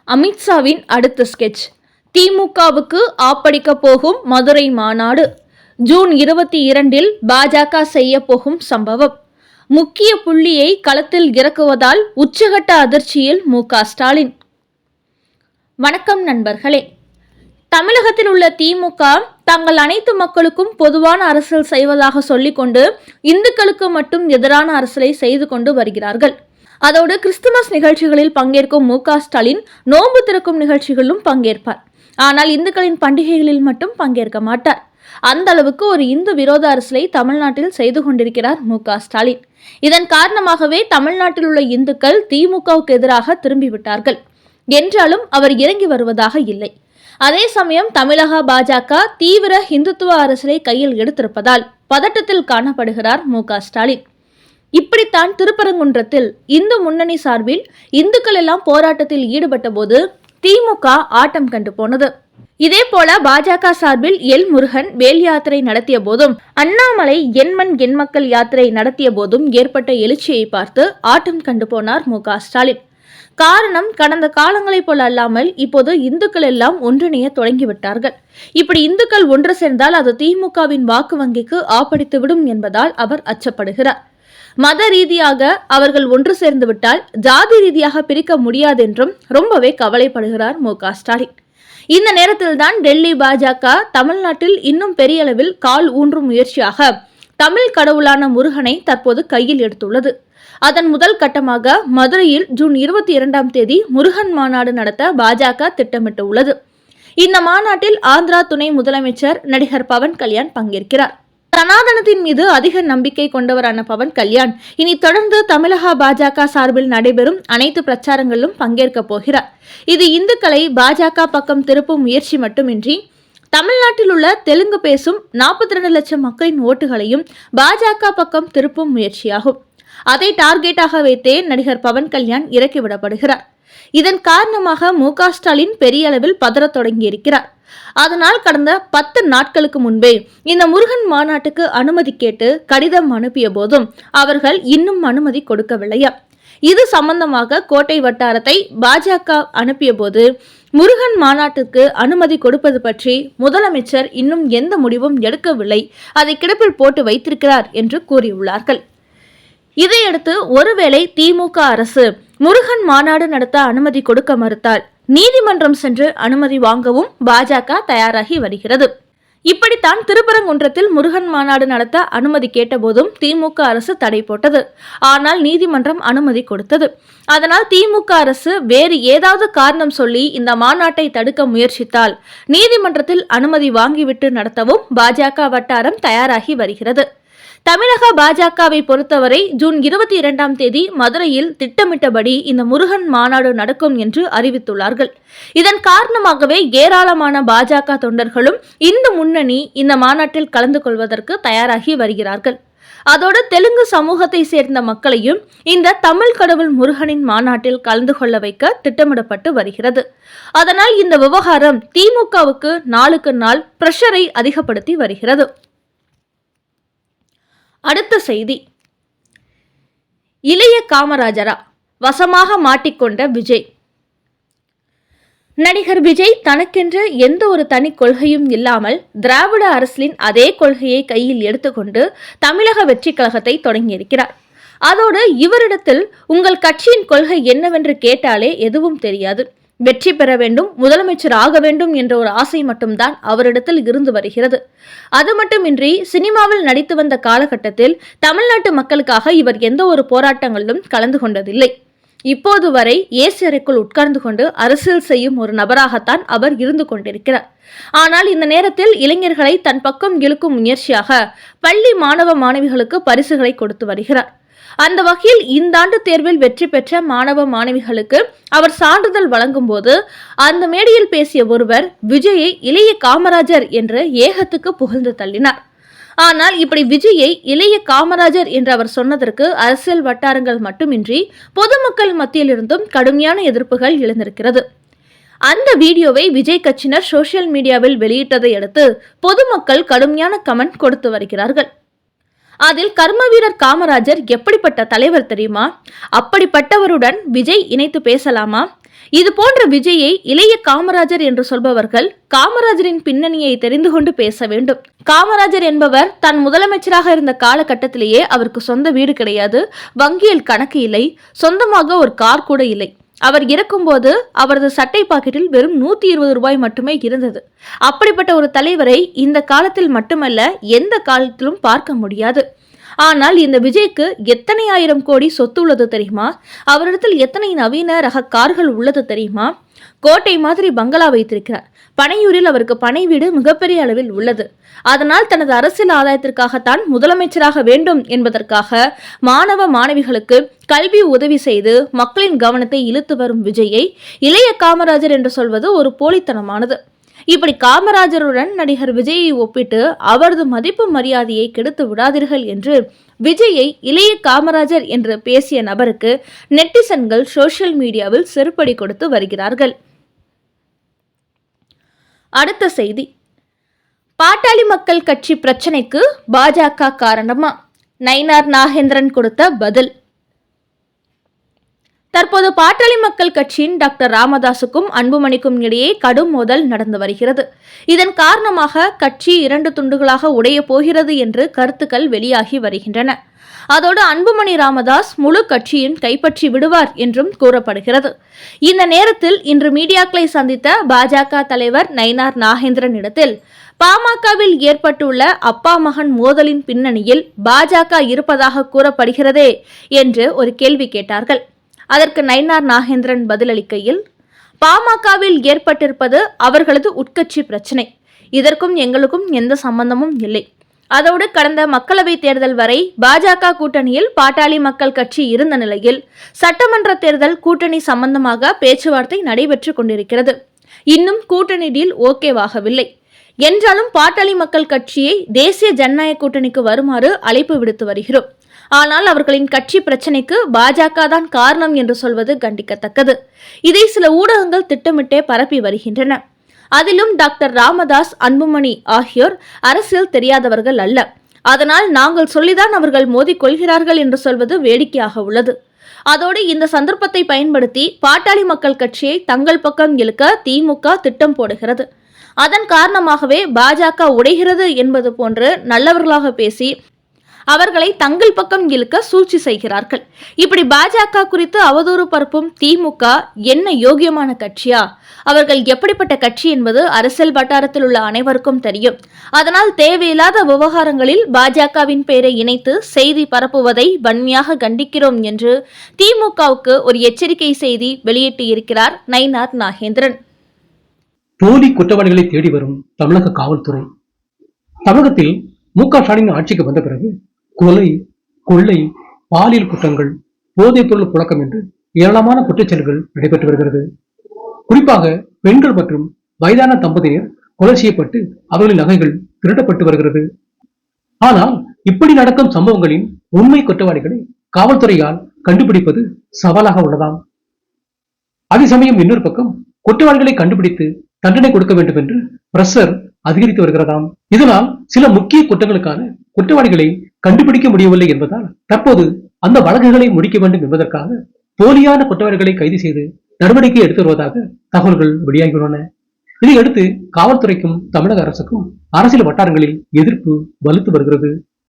அமித்ஷாவின் அடுத்த ஸ்கெட்ச். திமுகவுக்கு ஆப்படிக்க போகும் மதுரை மாநாடு. ஜூன் 22 பாஜக செய்ய போகும் சம்பவம். முக்கிய புள்ளியை களத்தில் இறக்குவதால் உச்சகட்ட அதிர்ச்சியில் மு.க.ஸ்டாலின். வணக்கம் நண்பர்களே. தமிழகத்தில் உள்ள திமுக தங்கள் அனைத்து மக்களுக்கும் பொதுவான அரசியல் செய்வதாக சொல்லிக்கொண்டு இந்துக்களுக்கு மட்டும் எதிரான அரசியலை செய்து கொண்டு வருகிறார்கள். அதோடு கிறிஸ்துமஸ் நிகழ்ச்சிகளில் பங்கேற்கும் மு.க.ஸ்டாலின் நோன்பு திறக்கும் நிகழ்ச்சிகளிலும் பங்கேற்பார். ஆனால் இந்துக்களின் பண்டிகைகளில் மட்டும் பங்கேற்க மாட்டார். அந்த அளவுக்கு ஒரு இந்து விரோத அரசியலை தமிழ்நாட்டில் செய்து கொண்டிருக்கிறார் மு.க.ஸ்டாலின். இதன் காரணமாகவே தமிழ்நாட்டில் உள்ள இந்துக்கள் திமுகவுக்கு எதிராக திரும்பிவிட்டார்கள். என்றாலும் அவர் இறங்கி வருவதாக இல்லை. அதே சமயம் தமிழக பாஜக தீவிர இந்துத்துவ அரசியலை கையில் எடுத்திருப்பதால் பதட்டத்தில் காணப்படுகிறார் மு.க.ஸ்டாலின். இப்படித்தான் திருப்பரங்குன்றத்தில் இந்து முன்னணி சார்பில் இந்துக்கள் எல்லாம் போராட்டத்தில் ஈடுபட்ட போது திமுக ஆட்டம் கண்டு போனது. இதே போல பாஜக சார்பில் எல் முருகன் வேல் யாத்திரை நடத்திய போதும், அண்ணாமலை எண்மண் எண்மக்கள் யாத்திரை நடத்திய போதும் ஏற்பட்ட எழுச்சியை பார்த்து ஆட்டம் கண்டு போனார் மு.க.ஸ்டாலின். காரணம், கடந்த காலங்களைப் போல அல்லாமல் இப்போது இந்துக்கள் எல்லாம் ஒன்றிணைய தொடங்கிவிட்டார்கள். இப்படி இந்துக்கள் ஒன்று சேர்ந்தால் அது திமுகவின் வாக்கு வங்கிக்கு ஆப்படித்துவிடும் என்பதால் அவர் அச்சப்படுகிறார். மத ரீதியாக அவர்கள் ஒன்று சேர்ந்து விட்டால் ஜாதி ரீதியாக பிரிக்க முடியாது என்றும் ரொம்பவே கவலைப்படுகிறார் மு.க.ஸ்டாலின். இந்த நேரத்தில் தான் டெல்லி பாஜக தமிழ்நாட்டில் இன்னும் பெரிய அளவில் கால் ஊன்றும் முயற்சியாக தமிழ் கடவுளான முருகனை தற்போது கையில் எடுத்துள்ளது. அதன் முதல் கட்டமாக மதுரையில் ஜூன் 22 முருகன் மாநாடு நடத்த பாஜக திட்டமிட்டு உள்ளது. இந்த மாநாட்டில் ஆந்திரா துணை முதலமைச்சர் நடிகர் பவன் கல்யாண் பங்கேற்கிறார். சனாதனத்தின் மீது அதிக நம்பிக்கை கொண்டவரான பவன் கல்யாண் இனி தொடர்ந்து தமிழக பாஜக சார்பில் நடைபெறும் அனைத்து பிரச்சாரங்களிலும் பங்கேற்க போகிறார். இது இந்துக்களை பாஜக பக்கம் திருப்பும் முயற்சி மட்டுமின்றி தமிழ்நாட்டில் உள்ள தெலுங்கு பேசும் 42 லட்சம் மக்களின் ஓட்டுகளையும் பாஜக பக்கம் திருப்பும் முயற்சியாகும். அதை டார்கெட்டாக வைத்தே நடிகர் பவன் கல்யாண் இறக்கிவிடப்படுகிறார். இதன் காரணமாக மு.க.ஸ்டாலின் பெரிய அளவில் பதறத் தொடங்கியிருக்கிறார். அதனால் கடந்த 10 நாட்களுக்கு முன்பே இந்த முருகன் மாநாட்டுக்கு அனுமதி கேட்டு கடிதம் அனுப்பிய போதும் அவர்கள் இன்னும் அனுமதி கொடுக்கவில்லையா? இது சம்பந்தமாக கோட்டை வட்டாரத்தை பாஜக அனுப்பிய போது முருகன் மாநாட்டுக்கு அனுமதி கொடுப்பது பற்றி முதலமைச்சர் இன்னும் எந்த முடிவும் எடுக்கவில்லை, அதை கிடப்பில் போட்டு வைத்திருக்கிறார் என்று கூறியுள்ளார்கள். இதையடுத்து ஒருவேளை திமுக அரசு முருகன் மாநாடு நடத்த அனுமதி கொடுக்க மறுத்தால் நீதிமன்றம் சென்று அனுமதி வாங்கவும் பாஜக தயாராகி வருகிறது. இப்படித்தான் திருப்பரங்குன்றத்தில் முருகன் மாநாடு நடத்த அனுமதி கேட்டபோதும் திமுக அரசு தடை போட்டது. ஆனால் நீதிமன்றம் அனுமதி கொடுத்தது. அதனால் திமுக அரசு வேறு ஏதாவது காரணம் சொல்லி இந்த மாநாட்டை தடுக்க முயற்சித்தால் நீதிமன்றத்தில் அனுமதி வாங்கிவிட்டு நடத்தவும் பாஜக வட்டாரம் தயாராகி வருகிறது. தமிழக பாஜகவை பொறுத்தவரை ஜூன் 22 மதுரையில் திட்டமிட்டபடி இந்த முருகன் மாநாடு நடக்கும் என்று அறிவித்துள்ளார்கள். இதன் காரணமாகவே ஏராளமான பாஜக தொண்டர்களும் இந்து முன்னணி இந்த மாநாட்டில் கலந்து கொள்வதற்கு தயாராகி வருகிறார்கள். அதோடு தெலுங்கு சமூகத்தை சேர்ந்த மக்களையும் இந்த தமிழ் கடவுள் முருகனின் மாநாட்டில் கலந்து கொள்ள வைக்க திட்டமிடப்பட்டு வருகிறது. அதனால் இந்த விவகாரம் திமுகவுக்கு நாளுக்கு நாள் பிரஷரை அதிகப்படுத்தி வருகிறது. அடுத்த செய்தி. இளைய காமராஜரா வசமாக மாட்டிக்கொண்ட விஜய். நடிகர் விஜய் தனக்கென்று எந்த ஒரு தனி கொள்கையும் இல்லாமல் திராவிட அரசியலின் அதே கொள்கையை கையில் எடுத்துக்கொண்டு தமிழக வெற்றி கழகத்தை தொடங்கியிருக்கிறார். அதோடு இவரிடத்தில் உங்கள் கட்சியின் கொள்கை என்னவென்று கேட்டாலே எதுவும் தெரியாது. வெற்றி பெற வேண்டும், முதலமைச்சர் ஆக வேண்டும் என்ற ஒரு ஆசை மட்டும்தான் அவரிடத்தில் இருந்து வருகிறது. அது மட்டுமின்றி சினிமாவில் நடித்து வந்த காலகட்டத்தில் தமிழ்நாட்டு மக்களுக்காக இவர் எந்த ஒரு போராட்டங்களிலும் கலந்து கொண்டதில்லை. இப்போது வரை ஏசி அறைக்குள் உட்கார்ந்து கொண்டு அரசியல் செய்யும் ஒரு நபராகத்தான் அவர் இருந்து கொண்டிருக்கிறார். ஆனால் இந்த நேரத்தில் இளைஞர்களை தன் பக்கம் இழுக்கும் முயற்சியாக பள்ளி மாணவ மாணவிகளுக்கு பரிசுகளை கொடுத்து வருகிறார். அந்த வகையில் இந்த ஆண்டு தேர்வில் வெற்றி பெற்ற மாணவ மாணவிகளுக்கு அவர் சான்றிதழ் வழங்கும் போது அந்த மேடையில் பேசிய ஒருவர் விஜயை இளைய காமராஜர் என்ற ஏகத்துக்கு புகழ்ந்து தள்ளினார். ஆனால் இப்படி விஜயை இளைய காமராஜர் என்று அவர் சொன்னதற்கு அரசியல் வட்டாரங்கள் மட்டுமின்றி பொதுமக்கள் மத்தியிலிருந்தும் கடுமையான எதிர்ப்புகள் எழுந்திருக்கிறது. அந்த வீடியோவை விஜய் கட்சியினர் சோசியல் மீடியாவில் வெளியிட்டதை அடுத்து பொதுமக்கள் கடுமையான கமெண்ட் கொடுத்து வருகிறார்கள். அதில் கர்ம வீரர் காமராஜர் எப்படிப்பட்ட தலைவர் தெரியுமா? அப்படிப்பட்டவருடன் விஜய் இணைத்து பேசலாமா? இது போன்ற விஜயை இளைய காமராஜர் என்று சொல்பவர்கள் காமராஜரின் பின்னணியை தெரிந்து கொண்டு பேச வேண்டும். காமராஜர் என்பவர் தான் முதலமைச்சராக இருந்த காலகட்டத்திலேயே அவருக்கு சொந்த வீடு கிடையாது, வங்கியில் கணக்கு இல்லை, சொந்தமாக ஒரு கார் கூட இல்லை. அவர் இறக்கும்போது அவரது சட்டை பாக்கெட்டில் வெறும் 120 ரூபாய் மட்டுமே இருந்தது. அப்படிப்பட்ட ஒரு தலைவரை இந்த காலத்தில் மட்டுமல்ல, எந்த காலத்திலும் பார்க்க முடியாது. ஆனால் இந்த விஜய்க்கு எத்தனை ஆயிரம் கோடி சொத்து உள்ளது தெரியுமா? அவரிடத்தில் எத்தனை நவீன ரக கார்கள் உள்ளது தெரியுமா? கோட்டை மாதிரி பங்களா வைத்திருக்கிறார். பனையூரில் அவருக்கு பனை வீடு மிகப்பெரிய அளவில் உள்ளது. அதனால் தனது அரசியல் ஆதாயத்திற்காகத்தான் முதலமைச்சராக வேண்டும் என்பதற்காக மாணவ மாணவிகளுக்கு கல்வி உதவி செய்து மக்களின் கவனத்தை இழுத்து வரும் விஜயை இளைய காமராஜர் என்று சொல்வது ஒரு போலித்தனமானது. இப்படி காமராஜருடன் நடிகர் விஜயை ஒப்பிட்டு அவரது மதிப்பு மரியாதையை கெடுத்து விடாதீர்கள் என்று விஜயை இளைய காமராஜர் என்று பேசிய நபருக்கு நெட்டிசன்கள் சோசியல் மீடியாவில் செருப்படி கொடுத்து வருகிறார்கள். அடுத்த செய்தி, பாட்டாளி மக்கள் கட்சி பிரச்சனைக்கு பாஜக காரணமா? நயினார் நாகேந்திரன் கொடுத்த பதில். தற்போது பாட்டாளி மக்கள் கட்சியின் டாக்டர் ராமதாசுக்கும் அன்புமணிக்கும் இடையே கடும் மோதல் நடந்து வருகிறது. இதன் காரணமாக கட்சி 2 துண்டுகளாக உடைய போகிறது என்று கருத்துக்கள் வெளியாகி வருகின்றன. அதோடு அன்புமணி ராமதாஸ் முழு கட்சியின் கைப்பற்றி விடுவார் என்றும் கூறப்படுகிறது. இந்த நேரத்தில் இன்று மீடியாக்களை சந்தித்த பாஜக தலைவர் நயினார் நாகேந்திரன் இடத்தில் பாமகவில் ஏற்பட்டுள்ள அப்பா மகன் மோதலின் பின்னணியில் பாஜக இருப்பதாக கூறப்படுகிறதே என்று ஒரு கேள்வி கேட்டார்கள். அதற்கு நயினார் நாகேந்திரன் பதிலளிக்கையில், பாமகவில் ஏற்பட்டிருப்பது அவர்களது உட்கட்சி பிரச்சனை. இதற்கும் எங்களுக்கும் எந்த சம்பந்தமும் இல்லை. அதோடு கடந்த மக்களவை தேர்தல் வரை பாஜக கூட்டணியில் பாட்டாளி மக்கள் கட்சி இருந்த நிலையில் சட்டமன்ற தேர்தல் கூட்டணி சம்பந்தமாக பேச்சுவார்த்தை நடைபெற்று கொண்டிருக்கிறது. இன்னும் கூட்டணி டீல் ஓகேவாகவில்லை என்றாலும் பாட்டாளி மக்கள் கட்சியை தேசிய ஜனநாயக கூட்டணிக்கு வருமாறு அழைப்பு விடுத்து வருகிறோம். ஆனால் அவர்களின் கட்சி பிரச்சனைக்கு பாஜக தான் காரணம் என்று சொல்வது கண்டிக்கத்தக்கது. இதை சில ஊடகங்கள் திட்டமிட்டே பரப்பி வருகின்றன. அதிலும் டாக்டர் ராமதாஸ், அன்புமணி ஆகியோர் அரசியல் தெரியாதவர்கள் அல்ல. அதனால் நாங்கள் சொல்லிதான் அவர்கள் மோதிக்கொள்கிறார்கள் என்று சொல்வது வேடிக்கையாக உள்ளது. அதோடு இந்த சந்தர்ப்பத்தை பயன்படுத்தி பாட்டாளி மக்கள் கட்சியை தங்கள் பக்கம் இழுக்க திமுக திட்டம் போடுகிறது. அதன் காரணமாகவே பாஜக உடைகிறது என்பது போன்று நல்லவர்களாக பேசி அவர்களை தங்கள் பக்கம் இழுக்க சூழ்ச்சி செய்கிறார்கள். இப்படி பாஜக குறித்து அவதூறு பரப்பும் திமுக என்ன யோகியமான கட்சியா? அவர்கள் எப்படிப்பட்ட கட்சி என்பது அரசியல் வட்டாரத்தில் உள்ள அனைவருக்கும் தெரியும். அதனால் தேவையில்லாத விவகாரங்களில் பாஜகவின் பெயரை இணைத்து செய்தி பரப்புவதை வன்மையாக கண்டிக்கிறோம் என்று திமுகவுக்கு ஒரு எச்சரிக்கை செய்தி வெளியிட்டு இருக்கிறார் நயினார் நாகேந்திரன். போலி குற்றவாளிகளை தேடி வரும் தமிழக காவல்துறை. தமிழகத்தில் மு.க. ஸ்டாலின் ஆட்சிக்கு வந்த பிறகு கொலை, கொள்ளை, பாலியல் குற்றங்கள், போதைப் பொருள் புழக்கம் என்று ஏராளமான குற்றச்செயல்கள் நடைபெற்று வருகிறது. குறிப்பாக பெண்கள் மற்றும் வயதான தம்பதியர் கொலை செய்யப்பட்டு அவர்களின் நகைகள் திருடப்பட்டு வருகிறது. ஆனால் இப்படி நடக்கும் சம்பவங்களின் உண்மை குற்றவாளிகளை காவல்துறையால் கண்டுபிடிப்பது சவாலாக உள்ளதாம். அதே சமயம் இன்னொரு பக்கம் குற்றவாளிகளை கண்டுபிடித்து தண்டனை கொடுக்க வேண்டும் என்று பிரஷர் அதிகரித்து வருகிறதாம். இதனால் சில முக்கிய குற்றங்களுக்கான குற்றவாளிகளை கண்டுபிடிக்க முடியவில்லை என்பதால் தற்போது அந்த வழக்குகளை முடிக்க வேண்டும் என்பதற்காக போலியான குற்றவாளிகளை கைது செய்து நடவடிக்கை எடுத்து வருவதாக தகவல்கள் வெளியாகியுள்ளன. இதையடுத்து காவல்துறைக்கும் தமிழக அரசுக்கும் அரசியல் வட்டாரங்களில் எதிர்ப்பு வலுத்து வருகிறது.